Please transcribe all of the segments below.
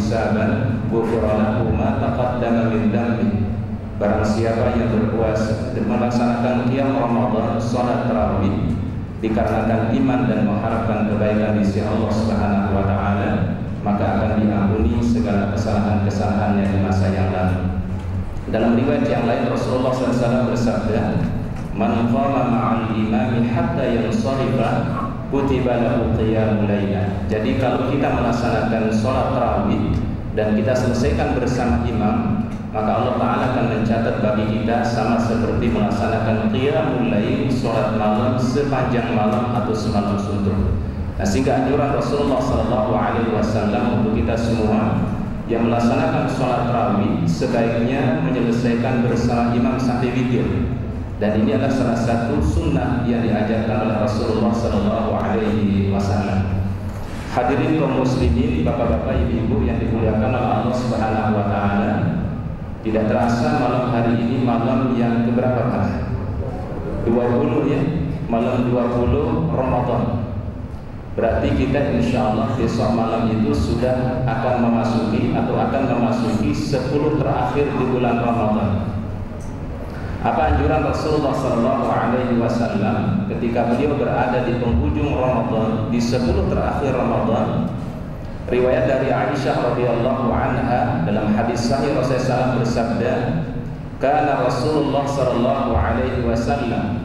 hisaban ghufira lahu ma taqaddama min dhanbi. Barang siapa yang berpuasa dan melaksanakan qiyam Ramadan, salat tarawih dikarenakan iman dan mengharapkan kebaikan di sisi Allah Subhanahu wa taala, maka akan diampuni segala kesalahan-kesalahannya di masa yang lalu. Dalam riwayat yang lain Rasulullah SAW bersabda, "Man qama ma'al imami hatta yansarifa kutiba lahu qiyamul lailah." Jadi kalau kita melaksanakan salat tarawih dan kita selesaikan bersama imam, maka Allah Ta'ala akan mencatat bagi kita sama seperti melaksanakan qiyamul lail, sholat malam sepanjang malam atau semalam suntuk. Nah, sehingga anjuran Rasulullah SAW untuk kita semua yang melaksanakan sholat tarawih sebaiknya menyelesaikan bersama imam sampai witir. Dan ini adalah salah satu sunnah yang diajarkan oleh Rasulullah SAW. Hadirin kaum muslimin, bapak-bapak, ibu-ibu yang dimuliakan oleh Allah Subhanahu wa taala. Tidak terasa malam hari ini malam yang keberapa Pak? 20 ya, malam 20 Ramadan. Berarti kita insya Allah besok malam itu sudah akan memasuki 10 terakhir di bulan Ramadan. Apa anjuran Rasulullah SAW ketika beliau berada di penghujung Ramadan, di 10 terakhir Ramadan? Riwayat dari Aisyah radhiyallahu anha dalam hadis sahih Rasulullah SAW bersabda, "Kana Rasulullah sallallahu alaihi wasallam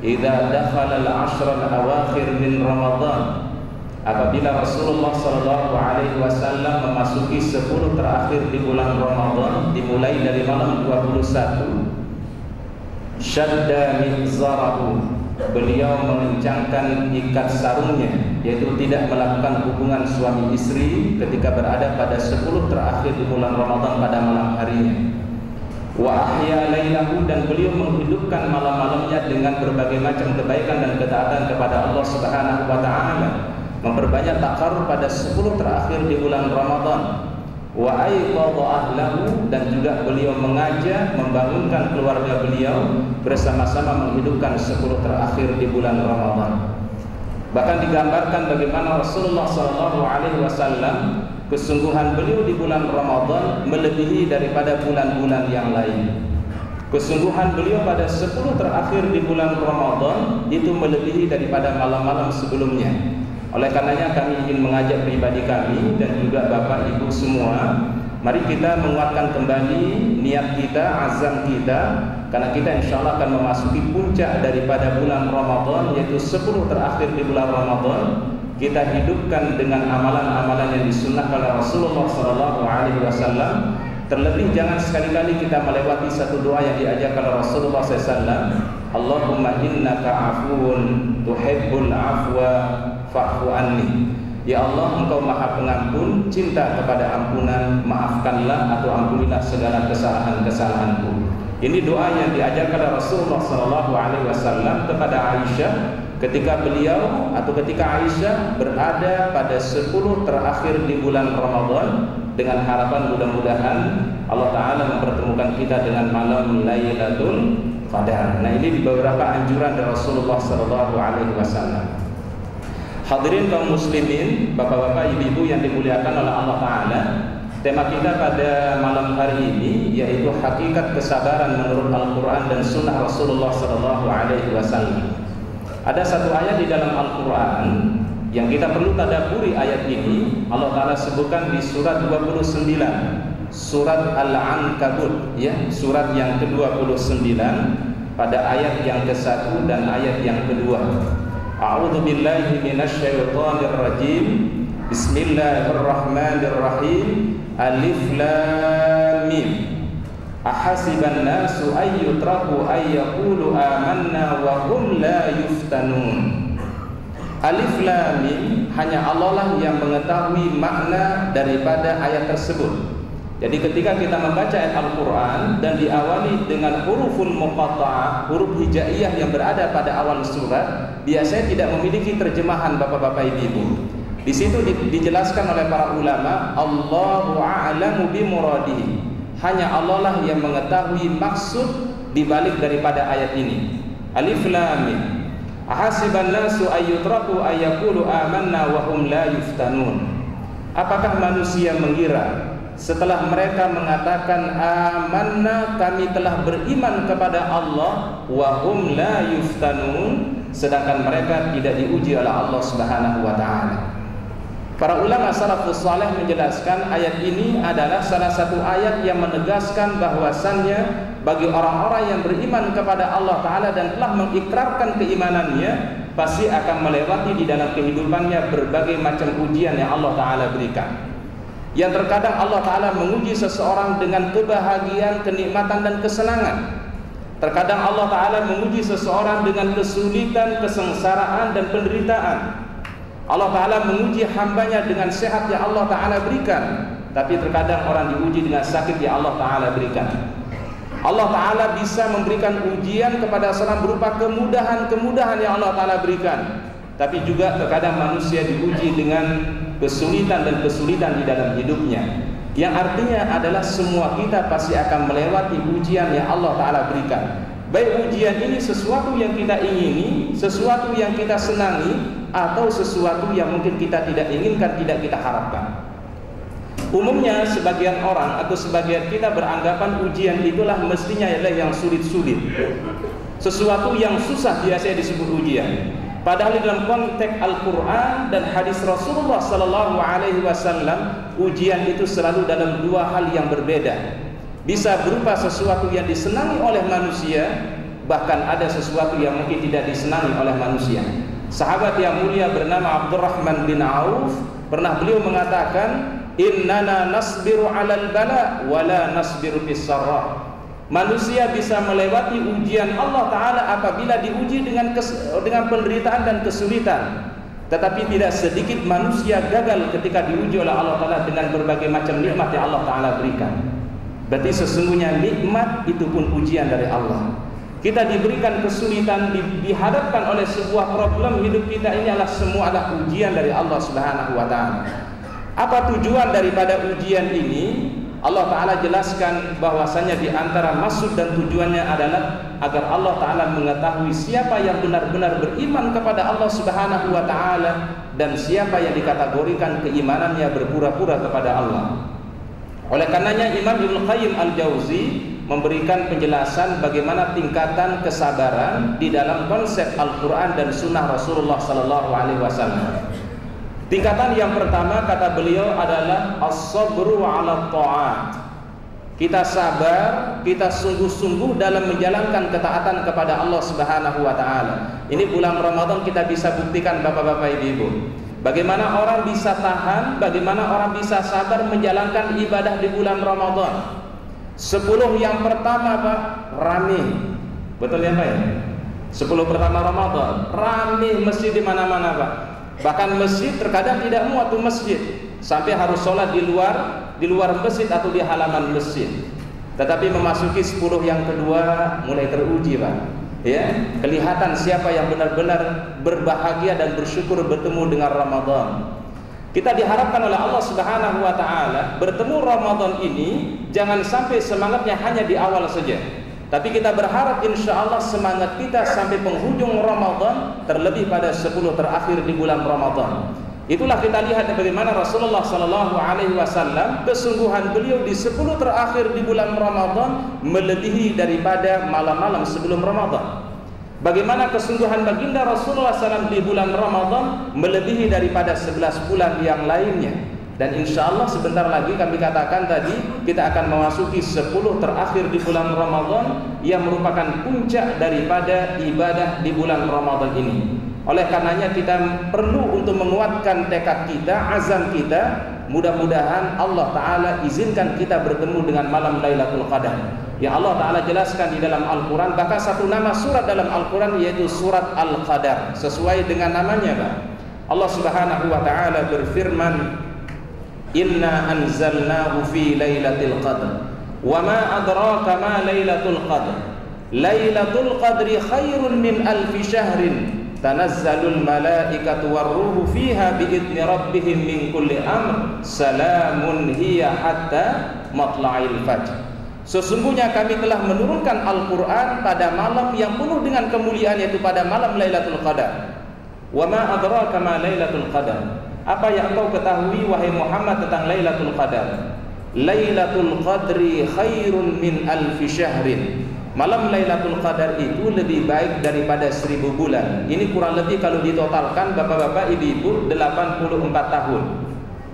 idza dakhala al-'ashra al-awakhir min Ramadan." Apabila Rasulullah sallallahu alaihi wasallam memasuki 10 terakhir di bulan Ramadan, dimulai dari malam 21, syadda mizarahu, beliau mengencangkan ikat sarungnya, yaitu tidak melakukan hubungan suami istri ketika berada pada 10 terakhir di bulan Ramadan pada malam harinya. Wa ahya lailahu, dan beliau menghidupkan malam-malamnya dengan berbagai macam kebaikan dan ketaatan kepada Allah Subhanahu wa taala, memperbanyak takarrub pada 10 terakhir di bulan Ramadan. Wa aiqadha ahlahu, dan juga beliau mengajak membangunkan keluarga beliau bersama-sama menghidupkan 10 terakhir di bulan Ramadan. Bahkan digambarkan bagaimana Rasulullah SAW kesungguhan beliau di bulan Ramadan melebihi daripada bulan-bulan yang lain. Kesungguhan beliau pada 10 terakhir di bulan Ramadan itu melebihi daripada malam-malam sebelumnya. Oleh karenanya kami ingin mengajak pribadi kami dan juga Bapak Ibu semua, mari kita menguatkan kembali niat kita, azam kita, karena kita insya Allah akan memasuki puncak daripada bulan Ramadan, yaitu 10 terakhir di bulan Ramadan. Kita hidupkan dengan amalan-amalan yang disunnahkan oleh Rasulullah SAW. Terlebih jangan sekali-kali kita melewati satu doa yang diajarkan oleh Rasulullah SAW. Allahumma innaka afuun tuhibbul afwa fa'fu anni. Ya Allah, Engkau Maha Pengampun, cinta kepada ampunan, maafkanlah atau ampunilah segala kesalahan-kesalahanku. Ini doa yang diajarkan oleh Rasulullah SAW kepada Aisyah ketika beliau atau ketika Aisyah berada pada 10 terakhir di bulan Ramadan, dengan harapan mudah-mudahan Allah Ta'ala mempertemukan kita dengan malam Lailatul Qadar. Nah, ini di beberapa anjuran dari Rasulullah SAW. Hadirin kaum muslimin, bapak-bapak, ibu-ibu yang dimuliakan oleh Allah Ta'ala, tema kita pada malam hari ini yaitu hakikat kesabaran menurut Al-Quran dan Sunnah Rasulullah SAW. Ada satu ayat di dalam Al-Quran yang kita perlu tadabburi. Ayat ini Allah Ta'ala sebutkan di surat 29, surat Al-Ankabut, ya, surat yang ke-29 pada ayat yang ke-1 dan ayat yang kedua. A'udzu billahi minasyaitonir rajim. Bismillahirrahmanirrahim. Alif lam mim. Ahasiban nasu ay yutraku ay yaqulu amanna wa hum la yuftanun. Alif lam mim, hanya Allah lah yang mengetahui makna daripada ayat tersebut. Jadi ketika kita membaca ayat Al-Quran dan diawali dengan huruful muqatta'ah, huruf hijaiyah yang berada pada awal surat, biasanya tidak memiliki terjemahan bapak-bapak ibu-ibu. Di situ dijelaskan oleh para ulama, Allahu a'lamu bimuradihi. Hanya Allah lah yang mengetahui maksud dibalik daripada ayat ini. Alif lam mim. Ahasiban nasu ayyutraku ayyaqulu amanna wa hum la yuftanun. Apakah manusia mengira setelah mereka mengatakan amanna, kami telah beriman kepada Allah, wa hum la yuftanun, sedangkan mereka tidak diuji oleh Allah Subhanahu wa taala? Para ulama salafus saleh menjelaskan ayat ini adalah salah satu ayat yang menegaskan bahwasannya bagi orang-orang yang beriman kepada Allah taala dan telah mengikrarkan keimanannya, pasti akan melewati di dalam kehidupannya berbagai macam ujian yang Allah taala berikan. Yang terkadang Allah taala menguji seseorang dengan kebahagiaan, kenikmatan dan kesenangan. Terkadang Allah taala menguji seseorang dengan kesulitan, kesengsaraan dan penderitaan. Allah taala menguji hambanya dengan sehat yang Allah taala berikan, tapi terkadang orang diuji dengan sakit yang Allah taala berikan. Allah taala bisa memberikan ujian kepada seorang berupa kemudahan-kemudahan yang Allah taala berikan, tapi juga terkadang manusia diuji dengan kesulitan dan kesulitan di dalam hidupnya, yang artinya adalah semua kita pasti akan melewati ujian yang Allah taala berikan. Baik ujian ini sesuatu yang kita ingini, sesuatu yang kita senangi, atau sesuatu yang mungkin kita tidak inginkan, tidak kita harapkan. Umumnya sebagian orang atau sebagian kita beranggapan ujian itulah mestinya adalah yang sulit-sulit, sesuatu yang susah biasanya disebut ujian. Padahal di dalam konteks Al-Quran dan hadis Rasulullah Sallallahu Alaihi Wasallam, ujian itu selalu dalam dua hal yang berbeda. Bisa berupa sesuatu yang disenangi oleh manusia, bahkan ada sesuatu yang mungkin tidak disenangi oleh manusia. Sahabat yang mulia bernama Abdurrahman bin Auf, pernah beliau mengatakan, innana nasbiru 'alal bala wa la nasbiru bis sarra. Manusia bisa melewati ujian Allah taala apabila diuji dengan penderitaan dan kesulitan. Tetapi tidak sedikit manusia gagal ketika diuji oleh Allah taala dengan berbagai macam nikmat yang Allah taala berikan. Berarti sesungguhnya nikmat itu pun ujian dari Allah. Kita diberikan kesulitan, dihadapkan oleh sebuah problem hidup kita, ini adalah semua adalah ujian dari Allah Subhanahu wa taala. Apa tujuan daripada ujian ini? Allah taala jelaskan bahwasanya di antara maksud dan tujuannya adalah agar Allah taala mengetahui siapa yang benar-benar beriman kepada Allah Subhanahu wa taala dan siapa yang dikategorikan keimanannya berpura-pura kepada Allah. Oleh karenanya Imam Ibnu Qayyim Al-Jauzi memberikan penjelasan bagaimana tingkatan kesabaran di dalam konsep Al-Quran dan Sunnah Rasulullah Sallallahu Alaihi Wasallam. Tingkatan yang pertama kata beliau adalah as-sabru 'ala ta'at. Kita sabar, kita sungguh-sungguh dalam menjalankan ketaatan kepada Allah Subhanahu wa taala. Ini bulan Ramadan kita bisa buktikan Bapak-bapak Ibu-ibu. Bagaimana orang bisa tahan, bagaimana orang bisa sabar menjalankan ibadah di bulan Ramadan. 10 yang pertama Pak, rame. Betul ya Pak ya? 10 pertama Ramadan, rame masjid di mana-mana Pak. Bahkan masjid terkadang tidak muat tuh masjid, sampai harus sholat di luar masjid atau di halaman masjid. Tetapi memasuki 10 yang kedua mulai teruji Pak. Ya, kelihatan siapa yang benar-benar berbahagia dan bersyukur bertemu dengan Ramadan. Kita diharapkan oleh Allah Subhanahu wa taala bertemu Ramadan ini jangan sampai semangatnya hanya di awal saja. Tapi kita berharap insya Allah semangat kita sampai penghujung Ramadan, terlebih pada 10 terakhir di bulan Ramadan. Itulah kita lihat bagaimana Rasulullah Sallallahu Alaihi Wasallam kesungguhan beliau di 10 terakhir di bulan Ramadan melebihi daripada malam-malam sebelum Ramadan. Bagaimana kesungguhan baginda Rasulullah SAW di bulan Ramadan melebihi daripada 11 bulan yang lainnya. Dan insya Allah sebentar lagi kami katakan tadi kita akan memasuki 10 terakhir di bulan Ramadan yang merupakan puncak daripada ibadah di bulan Ramadan ini. Oleh karenanya kita perlu untuk menguatkan tekad kita, azam kita. Mudah-mudahan Allah Ta'ala izinkan kita bertemu dengan malam Lailatul Qadar. Ya Allah Ta'ala jelaskan di dalam Al-Quran, bahkan satu nama surat dalam Al-Quran yaitu surat Al-Qadar, sesuai dengan namanya Pak. Allah Subhanahu wa Ta'ala berfirman, Inna anzalnahu fi Lailatul Qadar wa ma adraka ma Lailatul Qadar Lailatul Qadri khairun min alfi syahrin tanazzalul malaikatu warruhu fiha biidzni rabbihim min kulli amr salamun hiya hatta matla'il fajr. Sesungguhnya kami telah menurunkan Al-Quran pada malam yang penuh dengan kemuliaan, yaitu pada malam Lailatul Qadar. Wa ma adraka ma Lailatul Qadar. Apa yang engkau ketahui wahai Muhammad tentang Lailatul Qadar? Lailatul Qadri khairun min alfi syahrin. Malam Lailatul Qadar itu lebih baik daripada 1000 bulan. Ini kurang lebih kalau ditotalkan bapak-bapak, ibu-ibu 84 tahun.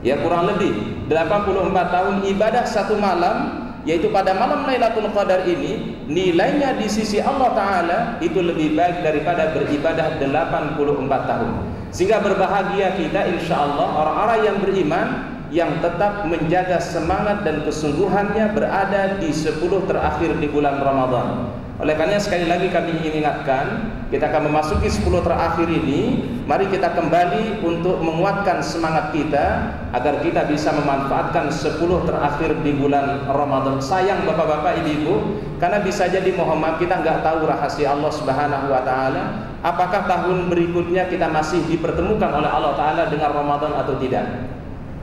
Ya, kurang lebih 84 tahun ibadah satu malam, yaitu pada malam Lailatul Qadar ini nilainya di sisi Allah Ta'ala itu lebih baik daripada beribadah 84 tahun. Sehingga berbahagia kita insyaallah orang-orang yang beriman yang tetap menjaga semangat dan kesungguhannya berada di 10 terakhir di bulan Ramadan. Oleh karena sekali lagi kami ingin ingatkan, kita akan memasuki 10 terakhir ini. Mari kita kembali untuk menguatkan semangat kita agar kita bisa memanfaatkan 10 terakhir di bulan Ramadan. Sayang bapak-bapak, ibu-ibu, karena bisa jadi mohon maaf kita nggak tahu rahasia Allah Subhanahu wa Ta'ala. Apakah tahun berikutnya kita masih dipertemukan oleh Allah Ta'ala dengan Ramadan atau tidak?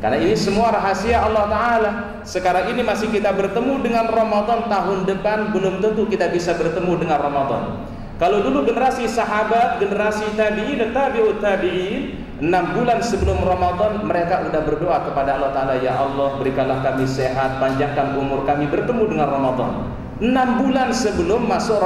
Karena ini semua rahasia Allah Ta'ala. Sekarang ini masih kita bertemu dengan Ramadan, tahun depan belum tentu kita bisa bertemu dengan Ramadan. Kalau dulu generasi sahabat, generasi tabi'in dan tabi'ut tabi'in, 6 bulan sebelum Ramadan mereka sudah berdoa kepada Allah Ta'ala, ya Allah berikanlah kami sehat, panjangkan umur kami bertemu dengan Ramadan. 6 bulan sebelum masuk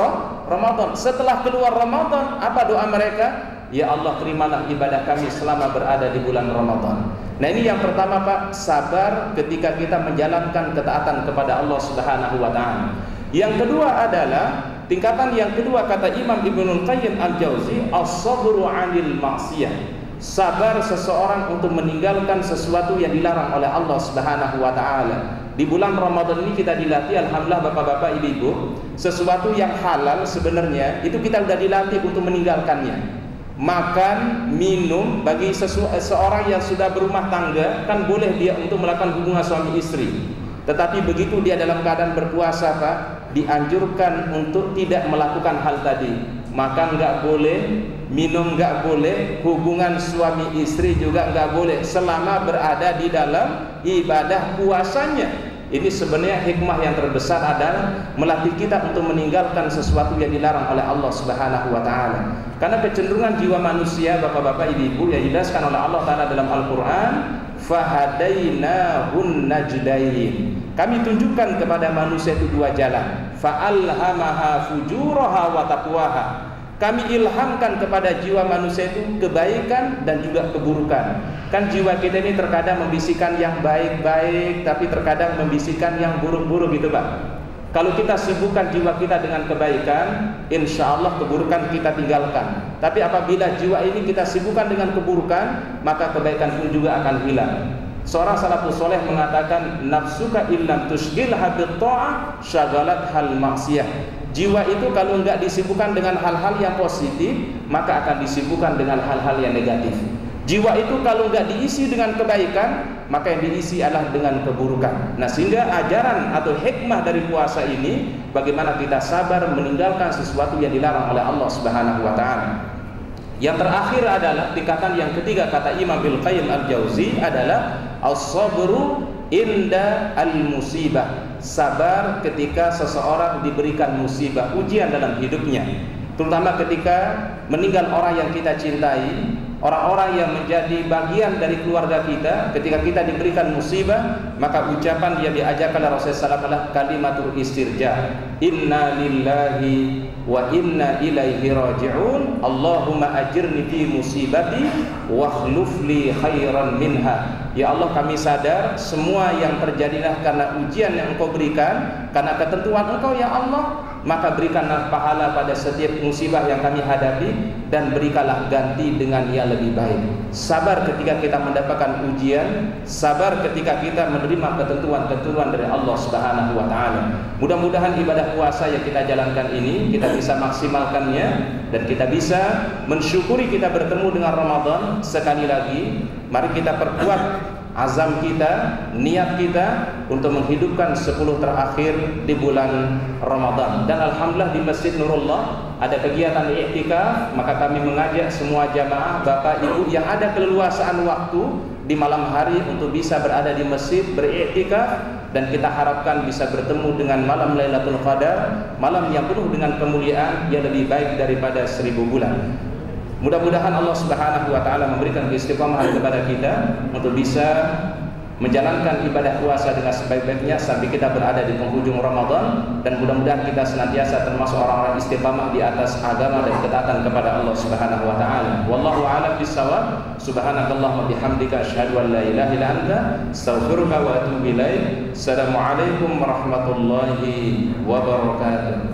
Ramadan. Setelah keluar Ramadan, apa doa mereka? Ya Allah terimalah ibadah kami selama berada di bulan Ramadan. Nah ini yang pertama Pak, sabar ketika kita menjalankan ketaatan kepada Allah Subhanahu wa Ta'ala. Yang kedua adalah tingkatan yang kedua, kata Imam Ibnul Qayyim Al-Jauzi, as-sabru 'anil ma'siyah. Sabar seseorang untuk meninggalkan sesuatu yang dilarang oleh Allah Subhanahu wa Ta'ala. Di bulan Ramadan ini kita dilatih, alhamdulillah bapak-bapak, ibu-ibu, sesuatu yang halal sebenarnya itu kita sudah dilatih untuk meninggalkannya. Makan, minum bagi seorang yang sudah berumah tangga kan boleh dia untuk melakukan hubungan suami istri. Tetapi begitu dia dalam keadaan berpuasa Pak, dianjurkan untuk tidak melakukan hal tadi. Makan nggak boleh, minum nggak boleh, hubungan suami istri juga nggak boleh selama berada di dalam ibadah puasanya. Ini sebenarnya hikmah yang terbesar adalah melatih kita untuk meninggalkan sesuatu yang dilarang oleh Allah Subhanahu wa Ta'ala. Karena kecenderungan jiwa manusia, bapak-bapak, ibu-ibu, yang dijelaskan oleh Allah Ta'ala dalam Al-Quran, fahadainahun najdain. Kami tunjukkan kepada manusia itu 2 jalan, fa'alhamaha fujuraha wa taqwaha. Kami ilhamkan kepada jiwa manusia itu kebaikan dan juga keburukan. Kan jiwa kita ini terkadang membisikkan yang baik-baik, tapi terkadang membisikkan yang buruk-buruk gitu Pak. Kalau kita sibukkan jiwa kita dengan kebaikan, insya Allah keburukan kita tinggalkan. Tapi apabila jiwa ini kita sibukkan dengan keburukan, maka kebaikan pun juga akan hilang. Seorang salafus soleh mengatakan, nafsuka illam tushghilha bit-tha'ah syagalat hal maksiyah. Jiwa itu kalau enggak disibukkan dengan hal-hal yang positif, maka akan disibukkan dengan hal-hal yang negatif. Jiwa itu kalau enggak diisi dengan kebaikan, maka yang diisi adalah dengan keburukan. Nah, sehingga ajaran atau hikmah dari puasa ini, bagaimana kita sabar meninggalkan sesuatu yang dilarang oleh Allah Subhanahu wa Ta'ala. Yang terakhir adalah tingkatan yang ketiga, kata Imam Ibnul Qayyim Al-Jauzi, adalah as-sabru inda al-musibah. Sabar ketika seseorang diberikan musibah, ujian dalam hidupnya, terutama ketika meninggal orang yang kita cintai, orang-orang yang menjadi bagian dari keluarga kita. Ketika kita diberikan musibah, maka ucapan yang diajarkan oleh Rasulullah SAW adalah kalimatul istirja, inna lillahi wa inna ilaihi raji'un, Allahumma ajirni fi musibati wa akhluf li khairan minha. Ya Allah, kami sadar semua yang terjadilah karena ujian yang Engkau berikan, karena ketentuan Engkau ya Allah, maka berikanlah pahala pada setiap musibah yang kami hadapi, dan berikanlah ganti dengan yang lebih baik. Sabar ketika kita mendapatkan ujian, sabar ketika kita menerima ketentuan-ketentuan dari Allah Subhanahu wa Ta'ala. Mudah-mudahan ibadah puasa yang kita jalankan ini kita bisa maksimalkannya, dan kita bisa mensyukuri kita bertemu dengan Ramadan. Sekali lagi, mari kita perkuat azam kita, niat kita untuk menghidupkan 10 terakhir di bulan Ramadan. Dan alhamdulillah di Masjid Nurullah ada kegiatan i'tikaf, maka kami mengajak semua jamaah Bapak Ibu yang ada keleluasaan waktu di malam hari untuk bisa berada di masjid beriktikaf, dan kita harapkan bisa bertemu dengan malam Lailatul Qadar, malam yang penuh dengan kemuliaan yang lebih baik daripada 1000 bulan. Mudah-mudahan Allah Subhanahu wa taala memberikan keistiqomahan kepada kita untuk bisa menjalankan ibadah puasa dengan sebaik-baiknya sampai kita berada di penghujung Ramadan, dan mudah-mudahan kita senantiasa termasuk orang-orang istiqamah di atas agama dan ketaatan kepada Allah Subhanahu wa taala. Wallahu a'lam bissawab. Subhanakallahumma bihamdika asyhadu an la ilaha illa anta astaghfiruka wa atubu ilaik. Assalamualaikum warahmatullahi wabarakatuh.